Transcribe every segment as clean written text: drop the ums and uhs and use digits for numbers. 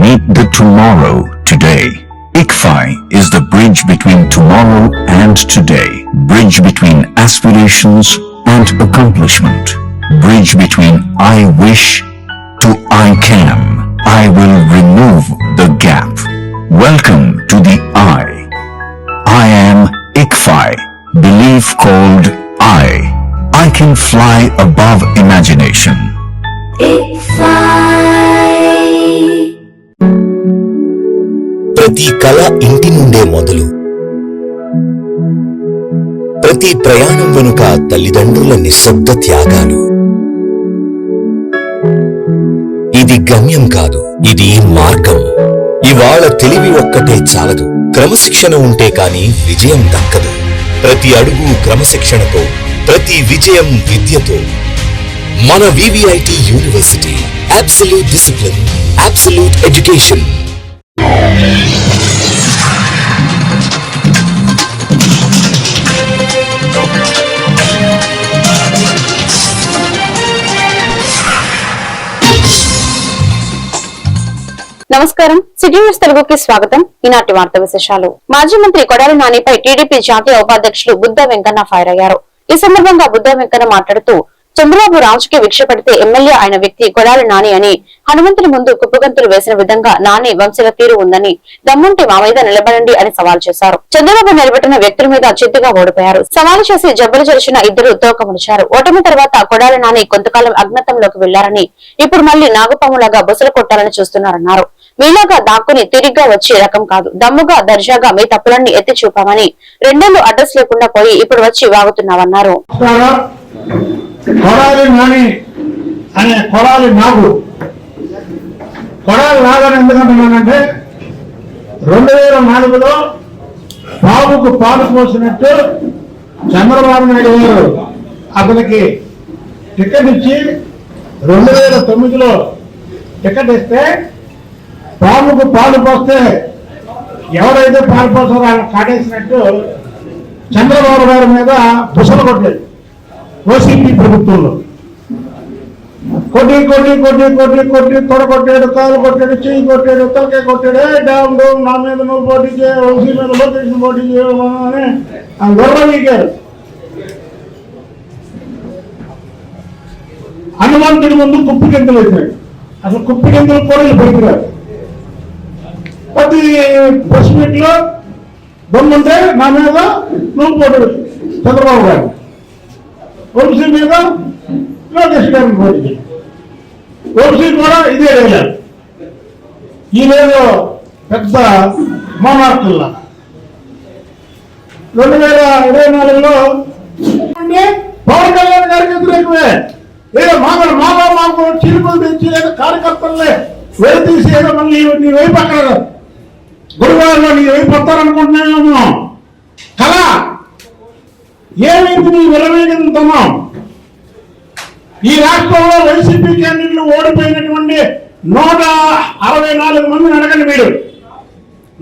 Meet the tomorrow today. ICFI is the bridge between tomorrow and today. Bridge between aspirations and accomplishment. Bridge between I wish to I can. I will remove the gap. Welcome to the I am ICFI. Belief called I can fly above imagination. ప్రతి కళ ఇంటి నుండే మొదలు. ప్రతి ప్రయాణం వెనుక తల్లిదండ్రుల నిశ్శబ్ద త్యాగాలు. ఇది గమ్యం కాదు, ఇది మార్గం. ఇవాళ తెలివి ఒక్కటే చాలదు, క్రమశిక్షణ ఉంటే కాని విజయం దక్కదు. ప్రతి అడుగు క్రమశిక్షణతో, ప్రతి విజయం విద్యతో. మన VVIT university, absolute discipline, absolute education. నమస్కారం, సిటీ న్యూస్ తెలుగుకి స్వాగతం. ఈనాటి వార్త విశేషాలు. మాజీ మంత్రి కొడాలి నానిపై టీడీపీ జాతీయ ఉపాధ్యక్షులు బుద్ధ వెంకన్న ఫైర్ అయ్యారు. ఈ సందర్భంగా బుద్ధ వెంకన్న మాట్లాడుతూ, చంద్రబాబు రాజుకి భిక్ష పెడితే ఎమ్మెల్యే అయిన వ్యక్తి కొడాలి నాని అని, హనుమంతుని ముందు కుప్పగంతులు వేసిన విధంగా నాని వంశల తీరు ఉందని, దమ్ముంటే మా మీద నిలబడండి అని సవాల్ చేశారు. చంద్రబాబు నిలబెట్టిన వ్యక్తుల మీద చిత్తుగా ఓడిపోయారు. సవాలు చేసి జబ్బలు చేసిన ఇద్దరు తోకముడిచారు. ఓటమి తర్వాత కొడాలి నాని కొంతకాలం అజ్ఞాతంలోకి వెళ్లారని, ఇప్పుడు మళ్లీ నాగుపాములాగా బుసలు కొట్టాలని చూస్తున్నారన్నారు. మీలాగా దాక్కుని తిరిగ్గా వచ్చే రకం కాదు, దమ్ముగా దర్జాగా మీ తప్పులన్నీ ఎత్తి చూపామని, రెండేళ్లు అడ్రస్ లేకుండా పోయి ఇప్పుడు వచ్చి వాగుతున్నావన్నారు. కొడాలి నాని అనే కొడాలి నాగు, కొడాలి నాగని ఎందుకంటున్నానంటే 2004లో బాబుకు పాలు పోసినట్టు చంద్రబాబు నాయుడు గారు అతనికి టికెట్ ఇచ్చి 2009లో టికెట్ ఇస్తే, బాబుకు పాలు పోస్తే ఎవరైతే పాలు పోసారో ఆయన కాటేసినట్టు చంద్రబాబు గారి మీద బుసలు కొట్టలేదు. ఓసీపీ ప్రభుత్వంలో కొట్టి కొట్టి కొట్టి కొట్టి కొట్టి తొడగొట్టాడు, కాలు కొట్టాడు, చెయ్యి కొట్టాడు, తలకాయ కొట్టాడు. డామ్ డోమ్ నా మీద నువ్వు పోటీ చేయ, ఓసీ మీద లోకేషన్ పోటీ చేయమని ఆ గొర్రెగారు. హనుమంతుడి ముందు కుప్పి గింతలు వచ్చినాడు. అసలు కుప్పి గింతలు కూడా పనికిరారు. ప్రతి ప్రెస్ మీట్ లో దమ్ముంటే నా మీద నువ్వు పోటీ చంద్రబాబు గారు, వంశీ మీద లోకేష్ గారిని పోటీ. వంశీ కూడా ఇదే డైలాగ్. ఈరోజు పెద్ద మోనార్కుల్లా 2024లో పవన్ కళ్యాణ్ గారికి వ్యతిరేకమే. ఏదో మాకు చీరుకులు తెచ్చి లేదా కార్యకర్తలే వేరు తీసి ఏదో మళ్ళీ నీ వైపు అక్కడ గురువారంలో నీ వైపు వస్తారనుకుంటున్నామేమో. కళ ఏమైంది నీ విరవేగంతనం? ఈ రాష్ట్రంలో వైసీపీ క్యాండిడేట్లు ఓడిపోయినటువంటి 164 మందిని అడగండి. మీరు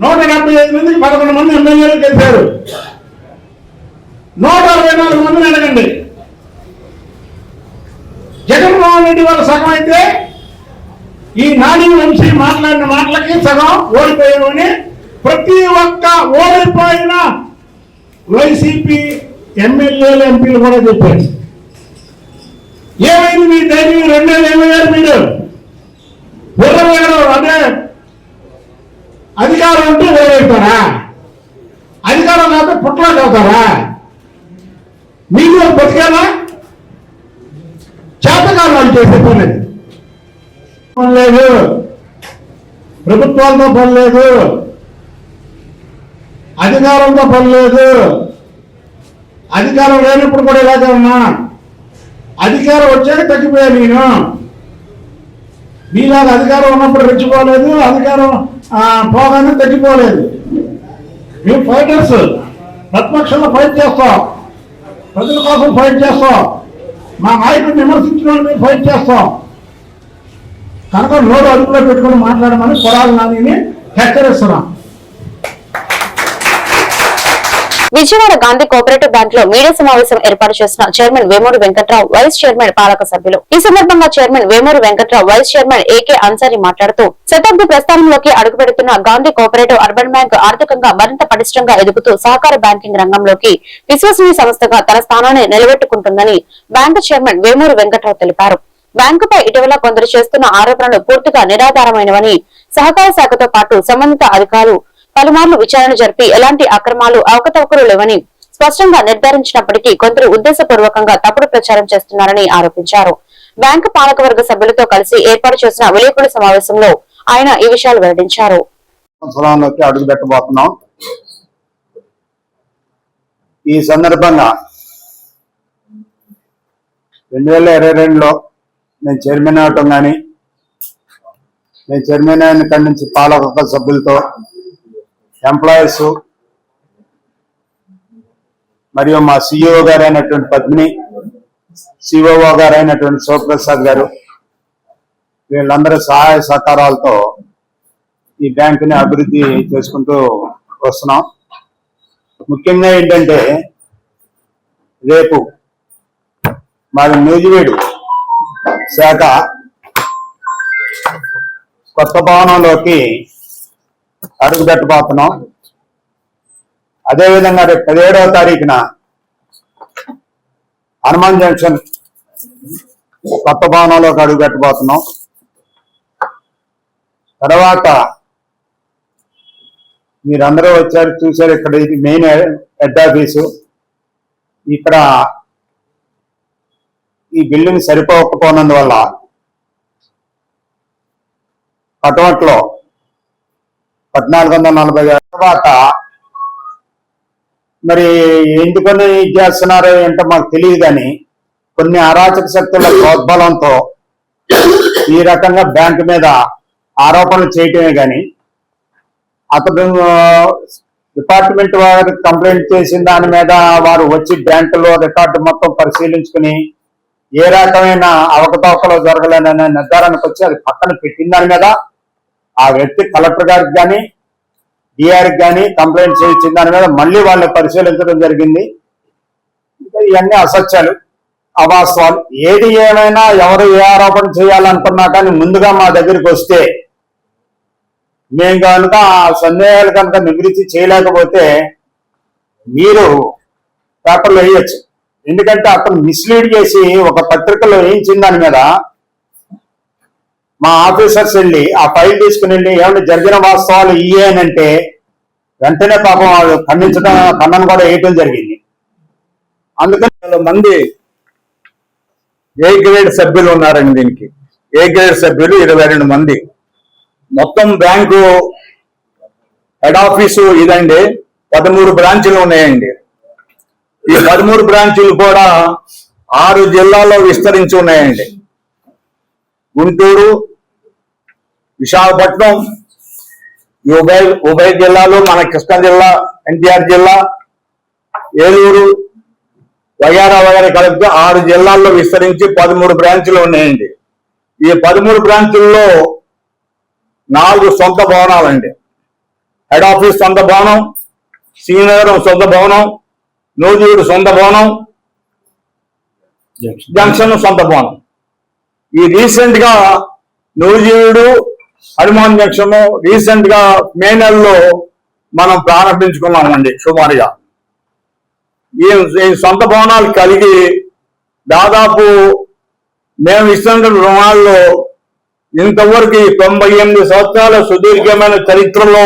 175 మందికి 11 మంది ఎమ్మెల్యేలు గెలిచారు. 164 మందిని అడగండి. జగన్మోహన్ రెడ్డి వాళ్ళ సగం అయితే, ఈ నాని వంశీ మాట్లాడిన మాటలకి సగం ఓడిపోయామని ప్రతి ఒక్క ఓడిపోయిన వైసీపీ ఎమ్మెల్యేలు ఎంపీలు కూడా చెప్పారు. ఏమైంది మీ ధైర్యం? 2 ఏళ్ళు ఏమయ్యారు మీరు? అదే అధికారం ఉంటే ఓడైతారా? అధికారం లేకపోతే పుట్టలోకి అవుతారా? మీకు బతికేనా? చేతకాలం వాళ్ళు చేసే పని లేదు. ప్రభుత్వాలతో పని లేదు, అధికారంతో పని లేదు. అధికారం లేనప్పుడు కూడా ఇలాగే ఉన్నా, అధికారం వచ్చాక తగ్గిపోయాను నేను. మీలాగా అధికారం ఉన్నప్పుడు రెచ్చిపోలేదు, అధికారం పోగానే తగ్గిపోలేదు. మేము ఫైటర్స్, ప్రతిపక్షంలో ఫైట్ చేస్తాం, ప్రజల కోసం ఫైట్ చేస్తాం, మా నాయకుడిని విమర్శించిన వాళ్ళు మేము ఫైట్ చేస్తాం. కనుక నోరు అదుపులో పెట్టుకుని మాట్లాడమని కొడాలి నానిని హెచ్చరిస్తున్నాం. విజయవాడ గాంధీ కోఆపరేటివ్ బ్యాంక్ లో మీడియా సమావేశం ఏర్పాటు చేసిన chairman Vemuri Venkatrao, vice chairman పాలక సభ్యులు. ఈ సందర్భంగా chairman Vemuri Venkatrao, vice chairman A K Ansari మాట్లాడుతూ శతాబ్ది ప్రస్థానంలోకి అడుగుపెడుతున్న గాంధీ కోఆపరేటివ్ అర్బన్ బ్యాంక్ ఆర్థికంగా మరింత పటిష్టంగా ఎదుగుతూ సహకార బ్యాంకింగ్ రంగంలోకి విశ్వసనీయ సంస్థగా తన స్థానాన్ని నిలబెట్టుకుంటుందని బ్యాంకు చైర్మన్ వేమూరి వెంకట్రావు తెలిపారు. బ్యాంకుపై ఇటీవల కొందరు చేస్తున్న ఆరోపణలు పూర్తిగా నిరాధారమైనవని, సహకార శాఖతో పాటు సంబంధిత అధికారులు పలుమార్లు విచారణ జరిపి ఎలాంటి అక్రమాలు, అవకతవకలు లేవని స్పష్టంగా నిర్ధారించినప్పటికీ కొందరు ఉద్దేశపూర్వకంగా తప్పుడు ప్రచారం చేస్తున్నారని ఆరోపించారు. బ్యాంకు పాలకవర్గ సభ్యులతో కలిసి ఏర్పాటు చేసిన విలేకరుల సమావేశంలో ఆయన ఈ విషయాలు వెల్లడించారు. అడుగు పెట్టబోతున్నాం. ఈ సందర్భంగా 2022లో నేను చైర్మన్ అవటం కానీ, నేను చైర్మన్ అయిన కాడి నుంచి పాలక సభ్యులతో, ఎంప్లాయీస్ మరియు మా సిఇఓ గారు అయినటువంటి పద్మిని, సిఓఓ గారు అయినటువంటి శివప్రసాద్ గారు, వీళ్ళందరూ సహాయ సహకారాలతో ఈ బ్యాంకుని అభివృద్ధి చేసుకుంటూ వస్తున్నాం. ముఖ్యంగా ఏంటంటే రేపు మాది నూజివీడు శాఖ కొత్త భవనంలోకి అడుగు పెట్టబోతున్నాం. అదేవిధంగా రేపు 17వ తారీఖున హనుమాన్ జంక్షన్ కొత్త భవనంలోకి అడుగు పెట్టబోతున్నాం. తర్వాత మీరందరూ వచ్చారు, చూశారు. ఇక్కడ ఇది మెయిన్ హెడ్ ఆఫీసు. ఇక్కడ ఈ బిల్డింగ్ సరిపోకపోనందువల్ల కటవట్లో 1440 తర్వాత మరి ఎందుకని ఇది చేస్తున్నారో ఏంటో మాకు తెలియదు, కానీ కొన్ని అరాచక శక్తుల ప్రోద్బలంతో ఈ రకంగా బ్యాంకు మీద ఆరోపణలు చేయటమే కానీ అతను డిపార్ట్మెంట్ వారికి కంప్లైంట్ చేసిన దాని మీద వారు వచ్చి బ్యాంకులో రికార్డు మొత్తం పరిశీలించుకుని ఏ రకమైన అవకతవకలు జరగలేదనే నిర్ధారణకు వచ్చి అది పక్కన పెట్టిన దాని మీద ఆ వ్యక్తి కలెక్టర్ గారికి కానీ డిఆర్కి కానీ కంప్లైంట్ చేయించిన దాని మీద మళ్ళీ వాళ్ళని పరిశీలించడం జరిగింది. ఇంకా ఇవన్నీ అసత్యాలు, అవాస్తవాలు. ఏది ఏమైనా ఎవరు ఏ ఆరోపణ చేయాలనుకున్నా కానీ ముందుగా మా దగ్గరికి వస్తే మేము కనుక ఆ సందేహాలు కనుక నివృత్తి చేయలేకపోతే మీరు పేపర్లో వేయచ్చు. ఎందుకంటే అతను మిస్లీడ్ చేసి ఒక పత్రికలో వేయించిన దాని మీద మా ఆఫీసర్స్ వెళ్ళి ఆ ఫైల్ తీసుకుని వెళ్ళి ఏమంటే జరిగిన వాస్తవాలు ఇయ్యేనంటే వెంటనే పాపం వాళ్ళు ఖండన కూడా వేయటం జరిగింది. అందుకని మంది ఏ గ్రేడ్ సభ్యులు ఉన్నారండి. దీనికి ఏ గ్రేడ్ సభ్యులు 22 మంది. మొత్తం బ్యాంకు హెడ్ ఆఫీసు ఇదండి. 13 బ్రాంచీలు ఉన్నాయండి. ఈ 13 బ్రాంచీలు కూడా 6 జిల్లాల్లో విస్తరించి ఉన్నాయండి. గుంటూరు, విశాఖపట్నం, ఉభయ జిల్లాలు, మన కృష్ణా జిల్లా, ఎన్టీఆర్ జిల్లా, ఏలూరు, వగైరా కలిపి 6 జిల్లాల్లో విస్తరించి 13 బ్రాంచీలు ఉన్నాయండి. ఈ 13 బ్రాంచీల్లో 4 సొంత భవనాలండి. హెడ్ ఆఫీస్ సొంత భవనం, శ్రీనగరం సొంత భవనం, నూజివీడు సొంత భవనం, జంక్షన్ సొంత భవనం. ఈ రీసెంట్ గా నూజివీడు, హనుమాన్ జంక్షన్ రీసెంట్ గా మే నెలలో మనం ప్రారంభించుకున్నామండి సుమారుగా. ఈ సొంత భవనాలు కలిగి దాదాపు మేము ఇస్తున్న రుణాల్లో ఇంతవరకు 98 సంవత్సరాల సుదీర్ఘమైన చరిత్రలో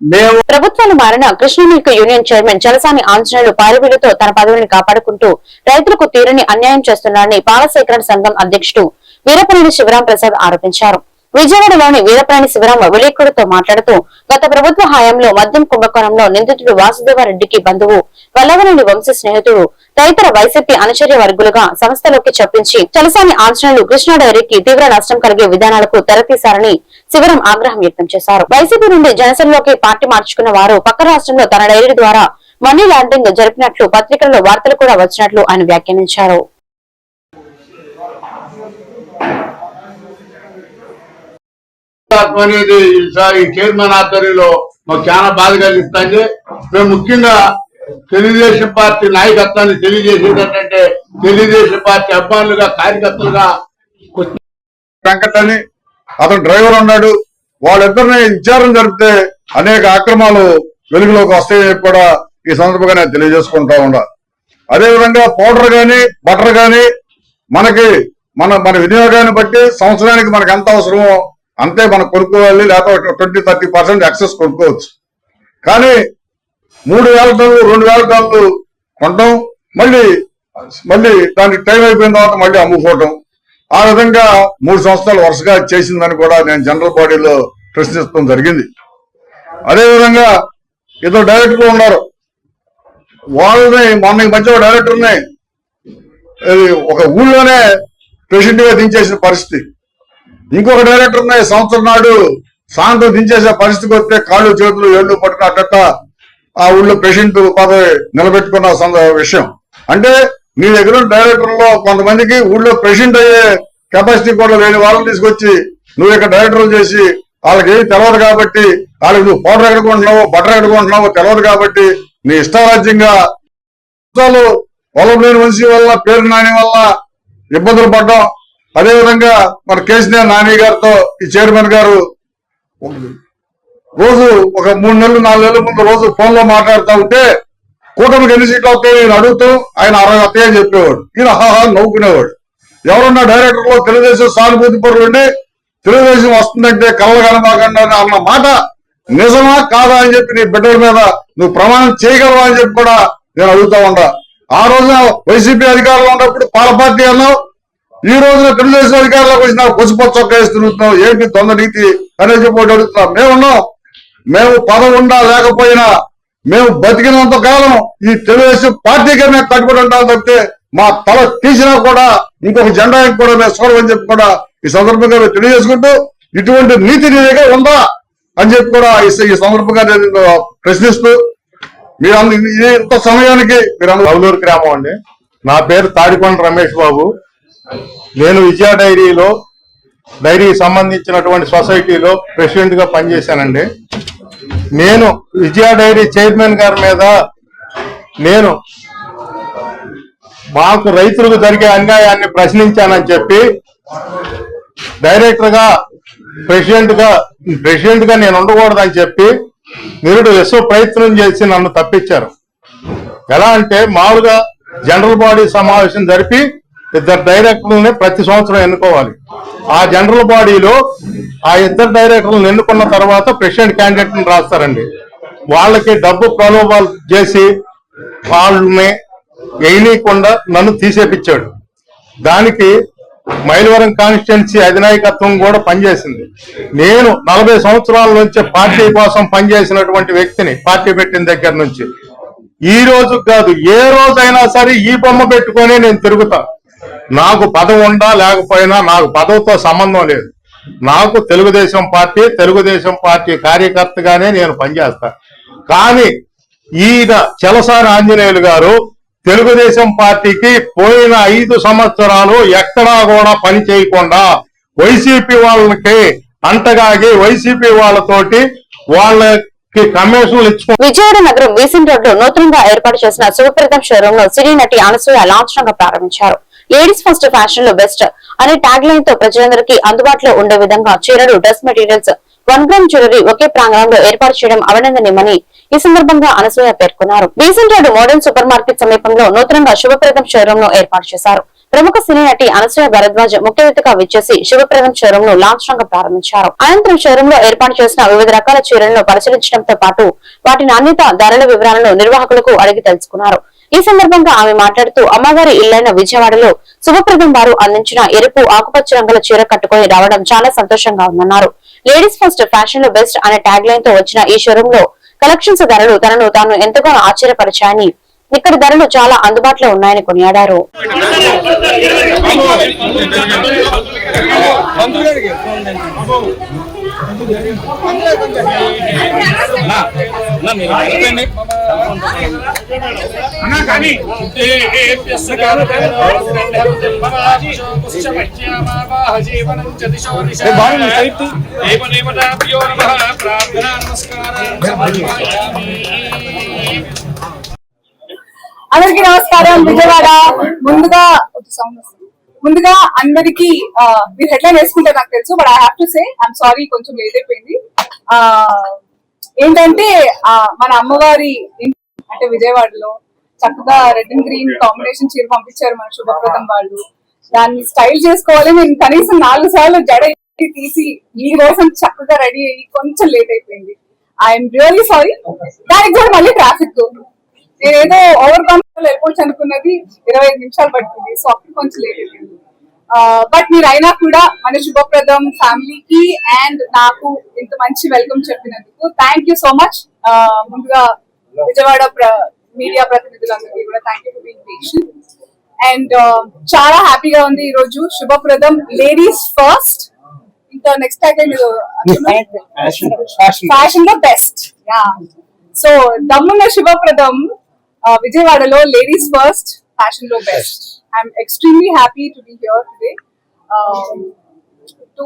మేము ప్రభుత్వాలు మారిన కృష్ణమిల్క్ యూనియన్ చైర్మన్ చలసాని ఆంజనేయులు పారిబిలతో తన పదవిని కాపాడుకుంటూ రైతులకు తీరని అన్యాయం చేస్తున్నారని పాల సేకరణ సంఘం అధ్యక్షుడు వీరపనేని శివరాం ప్రసాద్ ఆరోపించారు. విజయవాడలోని వీరపనేని శివరాం విలేకరులతో మాట్లాడుతూ గత ప్రభుత్వ హయాంలో మద్యం కుంభకోణంలో నిందితుడు వాసుదేవారెడ్డికి బంధువు, వల్లవనేని వంశీ స్నేహితుడు తదితర వైసీపీ అనుచర్య వర్గులుగా సంస్థలోకి చొప్పించి చలసాని ఆంజనేయులు కృష్ణా డైరీకి తీవ్ర నష్టం కలిగే విధానాలకు తెరతీశారని శివరాం ఆగ్రహం వ్యక్తం చేశారు. వైసీపీ నుండి జనసేనలోకి పార్టీ మార్చుకున్న వారు పక్క రాష్ట్రంలో తన డైరీ ద్వారా మనీ లాండరింగ్ జరిపినట్లు పత్రికల్లో వార్తలు కూడా వచ్చినట్లు ఆయన వ్యాఖ్యానించారు. అనేది ఈ చైర్మన్ ఆధ్వర్యంలో మాకు చాలా బాధ కలిగిస్తుంది. మేము ముఖ్యంగా తెలుగుదేశం పార్టీ నాయకత్వాన్ని తెలియజేసేది ఏంటంటే, తెలుగుదేశం పార్టీ అభిమానులుగా కార్యకర్తలుగా వెంకటని అతను డ్రైవర్ ఉన్నాడు, వాళ్ళిద్దరిని విచారణ జరిపితే అనేక అక్రమాలు వెలుగులోకి వస్తాయని కూడా ఈ సందర్భంగా నేను తెలియజేసుకుంటా ఉన్నా. అదేవిధంగా పౌడర్ గాని బటర్ గాని మనకి మన వినియోగాన్ని బట్టి సంవత్సరానికి మనకు ఎంత అవసరమో అంతే మనం కొనుక్కోవాలి, లేకపోతే 20-30% ఎక్సెస్ కొనుక్కోవచ్చు. కానీ 3,000 టన్నులు 2,000 టన్నులు కొనడం, మళ్ళీ దానికి టైం అయిపోయిన తర్వాత మళ్ళీ అమ్ముకోవటం, ఆ విధంగా 3 సంవత్సరాలు వరుసగా చేసిందని కూడా నేను జనరల్ బాడీలో ప్రశ్నించడం జరిగింది. అదేవిధంగా ఇద్దరు డైరెక్టర్లు ఉన్నారు, వాళ్ళని మొన్న ఈ మధ్య డైరెక్టర్ని ఒక ఊళ్ళోనే ప్రెసిడెంట్ గా దించేసిన పరిస్థితి, ఇంకొక డైరెక్టర్ని సంవత్సరం నాడు సాయంత్రం దించేసే పరిస్థితికి వస్తే కాళ్ళు చేతులు ఏళ్ళు పట్టుకుని అట్టట ఆ ఊళ్ళో ప్రెసిడెంట్ పదవి నిలబెట్టుకున్న విషయం. అంటే నీ దగ్గర డైరెక్టర్లో కొంతమందికి ఊళ్ళో ప్రెసిడెంట్ అయ్యే కెపాసిటీ కూడా లేని వాళ్ళని తీసుకొచ్చి నువ్వు ఇక్కడ డైరెక్టర్లు చేసి వాళ్ళకి ఏమి తెలియదు కాబట్టి, వాళ్ళకి నువ్వు పౌడర్ ఎక్కడుకుంటున్నావో బటర్ ఎక్కడుకుంటున్నావో తెలియదు కాబట్టి నీ ఇష్టారాజ్యంగా పొలం లేని వంశీ వల్ల పేరు నాని వల్ల ఇబ్బందులు పడ్డాం. అదేవిధంగా మన కేసీఆర్ నాని గారితో ఈ చైర్మన్ గారు రోజు ఒక 3 నెలలు 4 నెలల ముందు రోజు ఫోన్ లో మాట్లాడుతూ ఉంటే కూటమికి ఎన్ని సీట్లు అవుతాయి నేను అడుగుతూ ఆయన 60 వస్తాయి అని చెప్పేవాడు. ఈయన హాహా నవ్వుకునేవాడు. ఎవరున్నా డైరెక్టర్ లో తెలుగుదేశం సానుభూతి పరులు ఉండి తెలుగుదేశం వస్తుందంటే కలగనమాకండి అన్న మాట నిజమా కాదా అని చెప్పి నీ బిడ్డల మీద నువ్వు ప్రమాణం చేయగలవా అని చెప్పి కూడా నేను అడుగుతా ఉన్నా. ఆ రోజున వైసీపీ అధికారంలో ఉన్నప్పుడు పాల పార్టీ అన్నావు, ఈ రోజున తెలుగుదేశం అధికారంలోకి వచ్చిన పసుపచ్చ చొక్కా వేసి తిరుగుతున్నావు, ఏంటి తొందర నీతి అనేది చెప్పి అడుగుతున్నాం. మేమున్నాం, మేము పదవి ఉండా లేకపోయినా మేము బతికినంత కాలం ఈ తెలుగుదేశం పార్టీకే మేము కట్టుబడి ఉంటాం తప్పితే మా తల తీసినా కూడా ఇంకొక జెండా కూడా మేము చూడమని చెప్పి కూడా ఈ సందర్భంగా మేము తెలియజేసుకుంటూ, ఇటువంటి నీతి నీ దగ్గర ఉందా అని చెప్పి కూడా ఈ సందర్భంగా నేను ప్రశ్నిస్తూ, మీరు ఇంత సమయానికి మీరు కౌలూరు గ్రామం అండి. నా పేరు తాడికొండ రమేష్ బాబు. నేను విజయ డైరీకి సంబంధించినటువంటి సొసైటీలో ప్రెసిడెంట్ గా పనిచేశానండి. నేను విజయ డైరీ చైర్మన్ గారి మీద నేను మాకు రైతులకు జరిగే అన్యాయాన్ని ప్రశ్నించానని చెప్పి డైరెక్టర్ గా ప్రెసిడెంట్ గా నేను ఉండకూడదని చెప్పి నిరుడు ప్రయత్నం చేసి నన్ను తప్పించారు. ఎలా అంటే మామూలుగా జనరల్ బాడీ సమావేశం జరిపి 2 డైరెక్టర్లని ప్రతి సంవత్సరం ఎన్నుకోవాలి. ఆ జనరల్ బాడీలో ఆ 2 డైరెక్టర్లను ఎన్నుకున్న తర్వాత ప్రెసిడెంట్ క్యాండిడేట్ ని రాస్తారండి. వాళ్ళకి డబ్బు ప్రలోభాలు చేసి వాళ్ళని వేయనీయకుండా నన్ను తీసేపించాడు. దానికి మైలవరం కాన్స్టిట్యున్సీ అధినాయకత్వం కూడా పనిచేసింది. నేను 40 సంవత్సరాల నుంచి పార్టీ కోసం పనిచేసినటువంటి వ్యక్తిని, పార్టీ పెట్టిన దగ్గర నుంచి ఈ రోజు కాదు ఏ రోజైనా సరే ఈ బొమ్మ పెట్టుకొని నేను తిరుగుతా. నాకు పదవి ఉండా లేకపోయినా నాకు పదవితో సంబంధం లేదు. నాకు తెలుగుదేశం పార్టీ కార్యకర్తగానే నేను పనిచేస్తా. కానీ ఈయన చలసాని ఆంజనేయులు గారు తెలుగుదేశం పార్టీకి పోయిన 5 సంవత్సరాలు ఎక్కడా కూడా పని చేయకుండా వైసీపీ వాళ్ళకి అంటగాగి వైసీపీ వాళ్ళతోటి వాళ్ళకి కమిషన్లు ఇచ్చుకో. విజయవాడ నగరం వీసన్ రోడ్ లో నూతనంగా ఏర్పాటు చేసిన శుభప్రదం షోరూమ్ లో సినీ నటి అనసూయ లాంఛనంగా ప్రారంభించారు. లేడీస్ ఫస్ట్ ఫ్యాషన్ లో బెస్ట్ అనే ట్యాగ్ లైన్ తో ప్రజలందరికీ అందుబాటులో ఉండే విధంగా చీరలు, డ్రెస్ మెటీరియల్స్, 1 గ్రామ్ జ్యువెలరీ ఒకే ప్రాంగణంలో ఏర్పాటు చేయడం అభినందనీయమని ఈ సందర్భంగా అనసూయ పేర్కొన్నారు. వీసన్ రోడ్ మోడర్న్ సూపర్ మార్కెట్ సమీపంలో నూతనంగా శుభప్రదం షోరూమ్ ను ఏర్పాటు చేశారు. ప్రముఖ సినీ నటి అనసూయ భరద్వాజ్ ముఖ్య అతిథిగా విచ్చేసి శుభప్రదం షోరూమ్ ను లాంఛనంగా ప్రారంభించారు. అనంతరం షోరూమ్ లో ఏర్పాటు చేసిన వివిధ రకాల చీరలను పరిశీలించడంతో పాటు వాటి నాణ్యత, ధరల వివరాలను నిర్వాహకులకు అడిగి తెలుసుకున్నారు. ఈ సందర్భంగా ఆమె మాట్లాడుతూ అమ్మవారి ఇళ్లైన విజయవాడలో శుభప్రదం వారు అందించిన ఎరుపు, ఆకుపచ్చ రంగుల చీర కట్టుకుని రావడం చాలా సంతోషంగా ఉందన్నారు. లేడీస్ ఫస్ట్ ఫ్యాషన్ లో బెస్ట్ అనే ట్యాగ్ లైన్ తో వచ్చిన ఈ షోరూమ్ లో కలెక్షన్స్ ధరలు తనను తాను ఎంతగానో ఆశ్చర్యపరిచాయని ఇక్కడ ధరలు చాలా అందుబాటులో ఉన్నాయని కొనియాడారు. అందరికి నమస్కారం. విజయవాడ ముందుగా అందరికి మీరు హెడ్లైన్ వేసుకుంటే నాకు తెలుసు, but I have to say I'm sorry, కొంచెం లేట్ అయిపోయింది. ఏంటంటే మన అమ్మవారి అంటే విజయవాడలో చక్కగా రెడ్ అండ్ గ్రీన్ కాంబినేషన్ చీర పంపించారు మన శుభప్రదం వాళ్ళు. దాన్ని స్టైల్ చేసుకోవాలి, నేను కనీసం 4 సార్లు జడ తీసి ఈ కోసం చక్కగా రెడీ అయ్యి కొంచెం లేట్ అయిపోయింది. I'm really sorry. దానికి కూడా మళ్ళీ ట్రాఫిక్, నేనేదో ఓవర్ కాన్ఫిడెంట్ వెళ్ళిపోవచ్చు అనుకున్నది 25 నిమిషాలు పడుతుంది. సో అప్పుడు కొంచెం లేట్ అయిపోయింది. బట్ మీరు అయినా కూడా మన శుభప్రదం ఫ్యామిలీకి అండ్ నాకు ఇంత మంచి వెల్కమ్ చెప్పినందుకు థ్యాంక్ యూ సో మచ్. ముందుగా విజయవాడ మీడియా ప్రతినిధులందరికీ కూడా thank you for being patient. And చాలా హ్యాపీగా ఉంది ఈ రోజు. శుభప్రదం లేడీస్ ఫస్ట్, ఇంకా నెక్స్ట్ ఫ్యాషన్ లో బెస్ట్. సో దమ్మున్న శుభప్రదం విజయవాడలో లేడీస్ ఫస్ట్, ఫ్యాషన్ లో best. I'm extremely happy to be here today to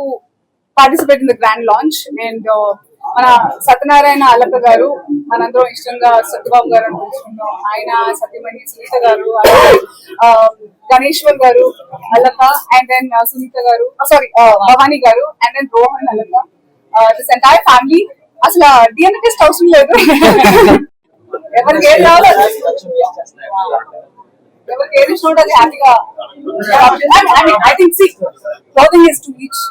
participate in the grand launch. And మన సత్యనారాయణ అల్లప్ప గారు, మనందరం ఇష్టంగా సత్యబాబు గారు అని పిలుస్తున్నాం, ఆయన సత్యమణి సునీత గారు, గణేశ్వర్ గారు అల్లప్ప, అండ్ దెన్ సునీత గారు, సారీ భవానీ గారు, and then Rohan Allappa, this entire family. అసలు డిఎన్ఏ టెస్ట్ అవసరం లేదు, ఎవరికి ఏది రావాలో ఎవరికి ఏది ఇష్టం ఉంటుంది హ్యాపీగా. I think clothing is to each.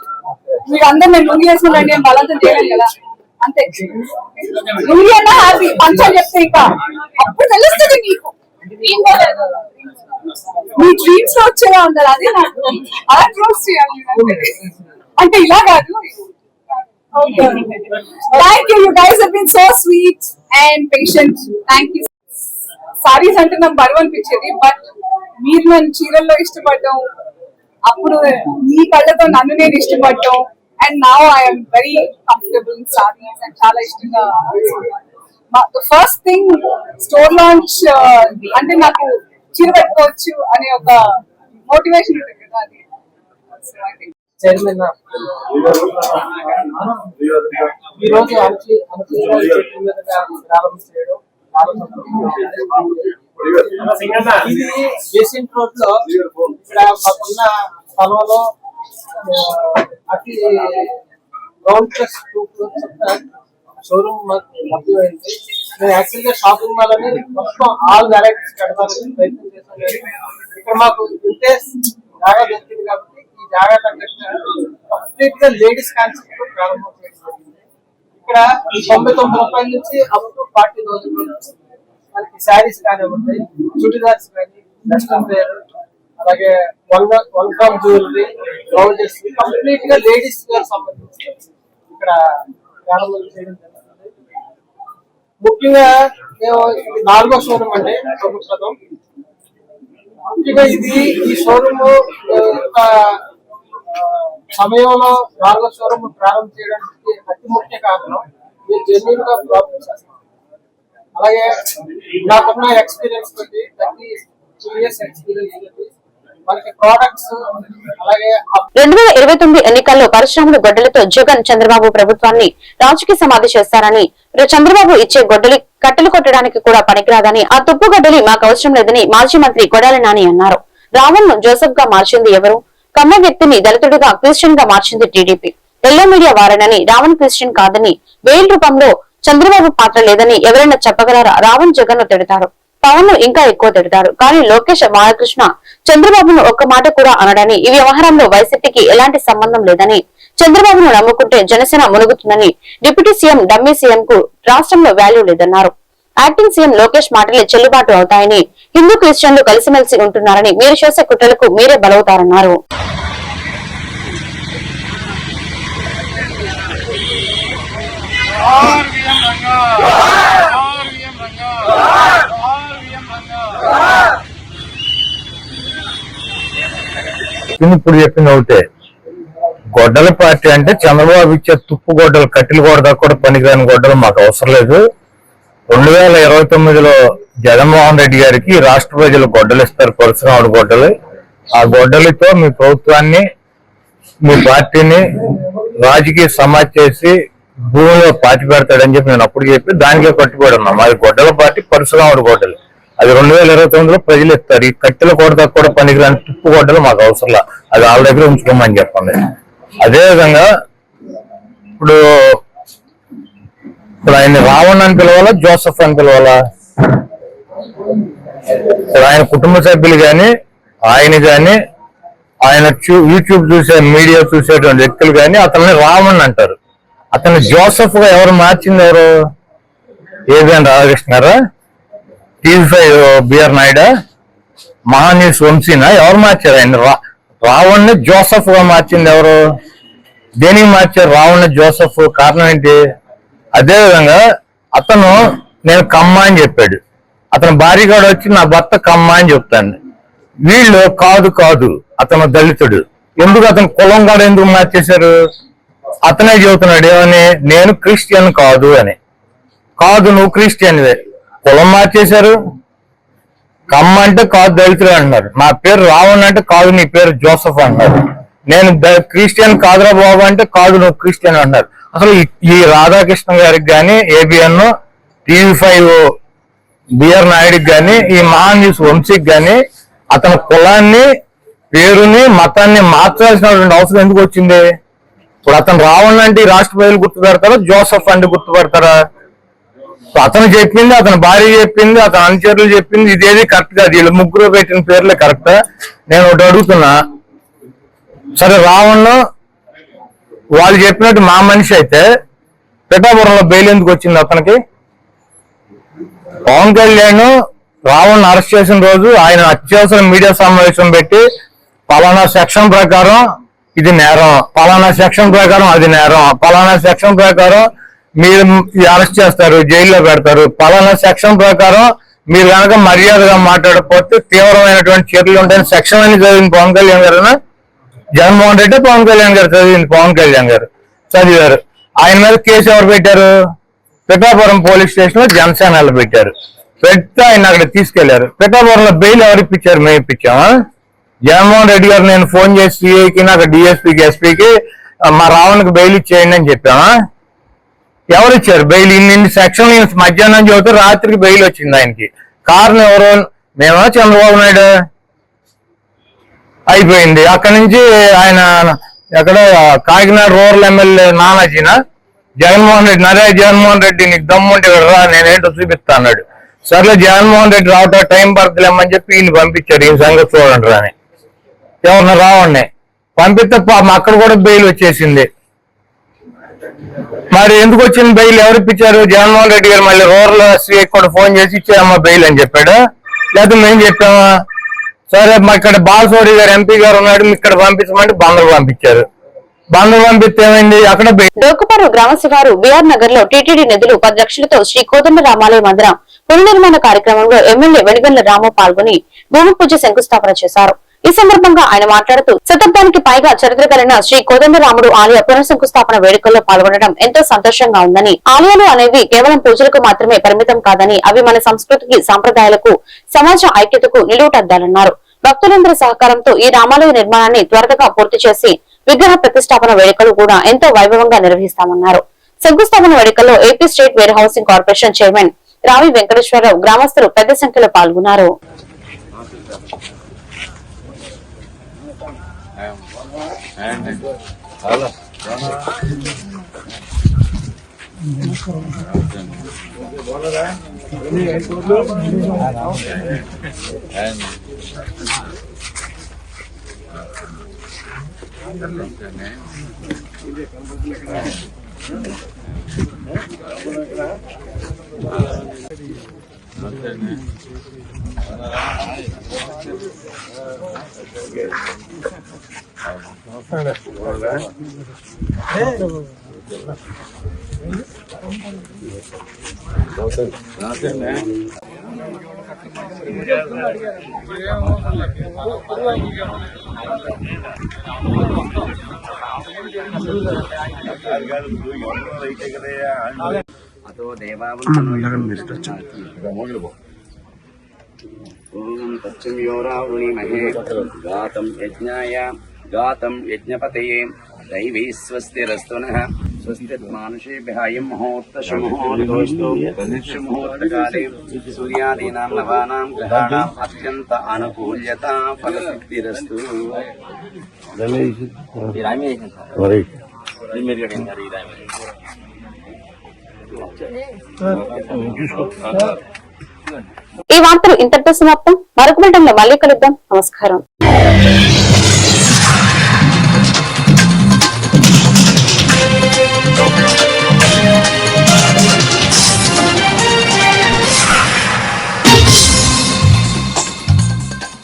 మీరు అందరూ నేను లుంగి వేసుకున్నాండి నేను బలంతం చేయలేను కదా, అంతే. లుంగి అన్నా హ్యాపీ, పంచాలు చెప్తే ఇంకా అప్పుడు తెలుస్తుంది మీకు మీ డ్రీమ్స్ లో వచ్చేలా ఉండాలి. అదే నాకు అలా క్లోజ్ చేయాలి అంటే ఇలా కాదు. Thank you. You guys have been so sweet and patient. Thank you. Saris అంటే నాకు బరువు అనిపించేది, బట్ మీరు నన్ను చీరల్లో ఇష్టపడటం, అప్పుడు మీ కళ్ళతో నన్ను నేను ఇష్టపడటం, and now I'm very comfortable in saris and చాలా ఇష్టంగా. ఫస్ట్ థింగ్ స్టోర్ లాంచ్ అంటే నాకు చీర పెట్టుకోవచ్చు అనే ఒక మోటివేషన్ ఉంటుంది కదా, అది. చైర్మన్ ఈ రోజు ప్రారంభించడం ఇది బేసిన్ రోడ్ లో ఇక్కడ మాకున్న స్థలంలో అతి గ్రౌండ్ ప్లస్ 2 ఫ్లోర్స్ షోరూమ్ లభ్యమైంది. నేను యాక్చువల్ గా షాపింగ్ మాల్ అని మొత్తం ఆల్ వెరైటీస్ కడతానికి ప్రయత్నం చేశాను. ఇక్కడ మాకు ఇంతే జాగా దొరికింది కాబట్టి ఈ జాగా కంప్లీట్ గా లేడీస్ కాన్సెప్ట్ తో ప్రారంభం చేయడం. ఇక్కడ 99 రూపాయల నుంచి అప్ టు 40,000 మనకి శారీస్ కానివ్వండి, చుడిదార్స్ కానీ, వెస్టర్న్ వేర్, అలాగే one gram jewellery, blouses complete గా లేడీస్ వేర్ సంబంధించి ఇక్కడ ప్రారంభం చేయడం జరుగుతుంది. ముఖ్యంగా మేము 4వ షోరూమ్ అండి శుభప్రదం. ముఖ్యంగా ఈ షోరూమ్ సమయంలో 4వ షోరూమ్ ప్రారంభం చేయడానికి అతి ముఖ్య కారణం మీరు జెన్యూన్ గా ప్రాబ్లమ్ చేస్తాం. అలాగే నాకున్న ఎక్స్పీరియన్స్ తోటి 32 years ఎక్స్పీరియన్స్ తోటి మనకి ప్రోడక్ట్స్ అలాగే 2029 ఎన్నికల్లో పరిశ్రమల గొడ్డలతో జగన్ చంద్రబాబు ప్రభుత్వాన్ని రాజకీయ సమాధి చేస్తారని, చంద్రబాబు ఇచ్చే గొడ్డలి కట్టెలు కొట్టడానికి కూడా పనికిరాదని, ఆ తుప్పు గొడ్డలి మాకు అవసరం లేదని మాజీ మంత్రి కొడాలి నాని అన్నారు. రావణ్ ను జోసెఫ్ గా మార్చింది ఎవరు? కమ్మ వ్యక్తిని దళితుడిగా క్రిస్టియన్ గా మార్చింది టీడీపీ. ఎల్లో మీడియా వారనని, రావణ్ క్రిస్టియన్ కాదని, వేల్ రూపంలో చంద్రబాబు పాత్ర లేదని ఎవరైనా చెప్పగలరా? రావణ్ జగన్ ను తిడతారు, పవన్ ను ఇంకా ఎక్కువ తిడతారు, కానీ లోకేష్ బాలకృష్ణ చంద్రబాబును ఒక్క మాట కూడా అనడని, ఈ వ్యవహారంలో వైసీపీకి ఎలాంటి సంబంధం లేదని, చంద్రబాబును నమ్ముకుంటే జనసేన మునుగుతుందని, డిప్యూటీ సీఎం డమ్మీ సీఎం కు రాష్ట్రంలో వాల్యూ లేదన్నారు. యాక్టింగ్ సీఎం లోకేష్ మాటలే చెల్లుబాటు అవుతాయని, హిందూ క్రిస్టియన్లు కలిసిమెలిసి ఉంటున్నారని, మీరు చేసే కుట్రలకు మీరే బలవుతారన్నారు. ఆర్వీఎం రంగా ఇప్పుడు చెప్పింది ఒకటే, గొడ్డల పార్టీ అంటే చంద్రబాబు ఇచ్చే తుప్పు గొడ్డలు, కట్టెలు కొడదా కూడా పనికిరాని గొడ్డలు మాకు అవసరం లేదు. 2029లో జగన్మోహన్ రెడ్డి గారికి రాష్ట్ర ప్రజలు గొడ్డలు ఇస్తారు, పరశురాముడు గొడ్డలు. ఆ గొడ్డలితో మీ ప్రభుత్వాన్ని, మీ పార్టీని రాజకీయ సమాజ్ చేసి భూమిలో పాతి పెడతాడని చెప్పి నేను అప్పుడు చెప్పి దానికే కట్టుబడి ఉన్నాం. అది గొడ్డల పార్టీ, పరశురాముడు గొడ్డలు. అది 2029లో ప్రజలు ఇస్తారు. ఈ కట్టెలు కొడతా కూడా పనికిరాని తుప్పు గొడ్డలు మాకు అవసరంలా, అది వాళ్ళ దగ్గర ఉంచుకోమని చెప్పండి. అదేవిధంగా ఇప్పుడు ఆయన రావణ్ అని పిలవాలా, జోసఫ్ అని పిలవాలా? ఇప్పుడు ఆయన కుటుంబ సభ్యులు కానీ, ఆయన కానీ, ఆయన యూట్యూబ్ చూసే, మీడియా చూసేటువంటి వ్యక్తులు కానీ అతన్ని రావణ్ అంటారు. అతన్ని జోసఫ్ గా ఎవరు మార్చింది? ఎవరు? ఏబిఎన్ రాధాకృష్ణ గారా, TV5 బిఆర్ నాయుడా, మహాన్యూస్ వంశీనా? ఎవరు మార్చారు ఆయన? రావణ్ ని జోసఫ్ గా మార్చింది ఎవరు? దేనికి మార్చారు రావణ్ జోసఫ్? కారణం ఏంటి? అదేవిధంగా అతను నేను కమ్మ అని చెప్పాడు. అతను భార్యగాడు వచ్చి నా భర్త కమ్మ అని చెప్తాను. వీళ్ళు కాదు అతను దళితుడు. ఎందుకు అతను కులం కూడా ఎందుకు మార్చేశారు? అతనే చెబుతున్నాడు ఏమని, నేను క్రిస్టియన్ కాదు అని. కాదు, నువ్వు క్రిస్టియన్వే. కులం మార్చేశారు. కమ్మ అంటే కాదు దళితుడు అంటున్నారు. నా పేరు రావణ్ అంటే కాదు, నీ పేరు జోసఫ్ అంటారు. నేను క్రిస్టియన్ కాదురా బాబు అంటే కాదు, నువ్వు క్రిస్టియన్ అంటారు. అసలు ఈ రాధాకృష్ణ గారికి కానీ, ఏబిఎన్, TV5 బిఆర్ నాయుడికి కానీ, ఈ మహాన్యూస్ వంశీకి కానీ అతని కులాన్ని, పేరుని, మతాన్ని మార్చాల్సినటువంటి అవసరం ఎందుకు వచ్చింది? ఇప్పుడు అతను రావణ్ అంటే ఈ రాష్ట్ర ప్రజలు గుర్తుపెడతారా, జోసఫ్ అంటే గుర్తుపెడతారా? అతను చెప్పింది, అతని భార్య చెప్పింది, అతని అనుచరులు చెప్పింది ఇదేది కరెక్ట్ కాదు. వీళ్ళు ముగ్గురు పెట్టిన పేర్లే కరెక్టా? నేను ఒకటి అడుగుతున్నా, సరే రావణ్ వాళ్ళు చెప్పినట్టు మా మనిషి అయితే పిఠాపురంలో బెయిల్ ఎందుకు వచ్చింది అతనికి? పవన్ కళ్యాణ్ రావణ్ అరెస్ట్ చేసిన రోజు ఆయన అత్యవసర మీడియా సమావేశం పెట్టి పలానా సెక్షన్ ప్రకారం ఇది నేరం, పలానా సెక్షన్ ప్రకారం అది నేరం, పలానా సెక్షన్ ప్రకారం మీరు అరెస్ట్ చేస్తారు, జైల్లో పెడతారు, పలానా సెక్షన్ ప్రకారం మీరు కనుక మర్యాదగా మాట్లాడకపోతే తీవ్రమైనటువంటి చర్యలు ఉంటాయని సెక్షన్ అని చదివింది పవన్ కళ్యాణ్ గారు. జగన్మోహన్ రెడ్డి పవన్ కళ్యాణ్ గారు చదివింది, పవన్ కళ్యాణ్ గారు చదివారు. ఆయన మీద కేసు ఎవరు పెట్టారు? పిఠాపురం పోలీస్ స్టేషన్ లో జనసేనలు పెట్టారు. పెడితే ఆయన అక్కడ తీసుకెళ్లారు. పిఠాపురంలో బెయిల్ ఎవరు ఇప్పించారు? మేము ఇప్పించామా? జగన్మోహన్ రెడ్డి గారు నేను ఫోన్ చేసి సిఐకి, నాకు డిఎస్పీకి, ఎస్పీకి మా రావణ్కి బెయిల్ ఇచ్చేయండి అని చెప్పామా? ఎవరు ఇచ్చారు బెయిల్? ఇన్ని సెక్షన్ మధ్యాహ్నం చదివితే రాత్రికి బెయిల్ వచ్చింది ఆయనకి. కారణం ఎవరు? మేమా, చంద్రబాబు నాయుడు? అయిపోయింది. అక్కడి నుంచి ఆయన ఎక్కడ కాకినాడ రూరల్ ఎమ్మెల్యే నానాజీన జగన్మోహన్ రెడ్డి, నరే జగన్మోహన్ రెడ్డి నీకు దమ్ముంటే రా, నేనేంటో చూపిస్తా అన్నాడు. సర్లే జగన్మోహన్ రెడ్డి రావటం టైం పడుతుందేమని చెప్పి ఈయన పంపించాడు, ఈయన సంగతి చూడండి అని. ఎవరిని? రావణ్ణి పంపిస్తే అక్కడ కూడా బెయిల్ వచ్చేసింది. మరి ఎందుకు వచ్చింది బెయిల్? ఎవరు ఇప్పించారు? జగన్మోహన్ రెడ్డి గారు మళ్ళీ రూరల్ ఎస్పీ కూడా ఫోన్ చేసి ఇచ్చామా బెయిల్ అని చెప్పాడు, లేకపోతే మేము చెప్పామా? సరే ఇక్కడ బాలసోడి గారు ఎంపీ గారు ఉన్నాడు, ఇక్కడ పంపించమంటే బందరు పంపించారు. బందరు పంపిస్తే ఏమైంది? అక్కడ డోకుపారు గ్రామ శివారు బిఆర్ నగర్ లో టీటీడీ నిధులు 10 లక్షలతో శ్రీ కోదండ రామాలయ మందిరం పునర్నిర్మాణ కార్యక్రమంలో ఎమ్మెల్యే వెనిగండ్ల రాము పాల్గొని భూమి పూజ శంకుస్థాపన చేశారు. ఈ సందర్భంగా ఆయన మాట్లాడుతూ శతాబ్దానికి పైగా చరిత్ర కలిగిన శ్రీ కోదండరాముడు ఆలయ పునఃశంకుస్థాపన వేడుకల్లో పాల్గొనడం ఎంతో సంతోషంగా ఉందని, ఆలయాలు అనేవి కేవలం పూజలకు మాత్రమే పరిమితం కాదని, అవి మన సంస్కృతికి, సాంప్రదాయాలకు, సమాజ ఐక్యతకు నిలువుటద్దాలన్నారు. భక్తులందరి సహకారంతో ఈ రామాలయ నిర్మాణాన్ని త్వరగా పూర్తి చేసి విగ్రహ ప్రతిష్టాపన వేడుకలు కూడా ఎంతో వైభవంగా నిర్వహిస్తామన్నారు. శంకుస్థాపన వేడుకల్లో AP state where housing corporation chairman రావి వెంకటేశ్వరరావు, గ్రామస్తులు పెద్ద సంఖ్యలో పాల్గొన్నారు. ఓం తచ్చమ్యోరావృణీమహే గాతం యజ్ఞాయ గాతం యజ్ఞపతయే దైవీ స్వస్తిరస్తునః స్వస్తిర్మానుషేభ్యः అయం ముహూర్తశుముహూర్తోస్తు శుముహూర్తకాలే సూర్యాదీనాం నవానాం గ్రహాణాం అత్యంత అనుకూల్యత ఫలసిద్ధిరస్తు. ఈ వార్తలు ఇంతటితో సమాప్తం. మరొక బిల్టన్లో మళ్ళీ కలుద్దాం. నమస్కారం.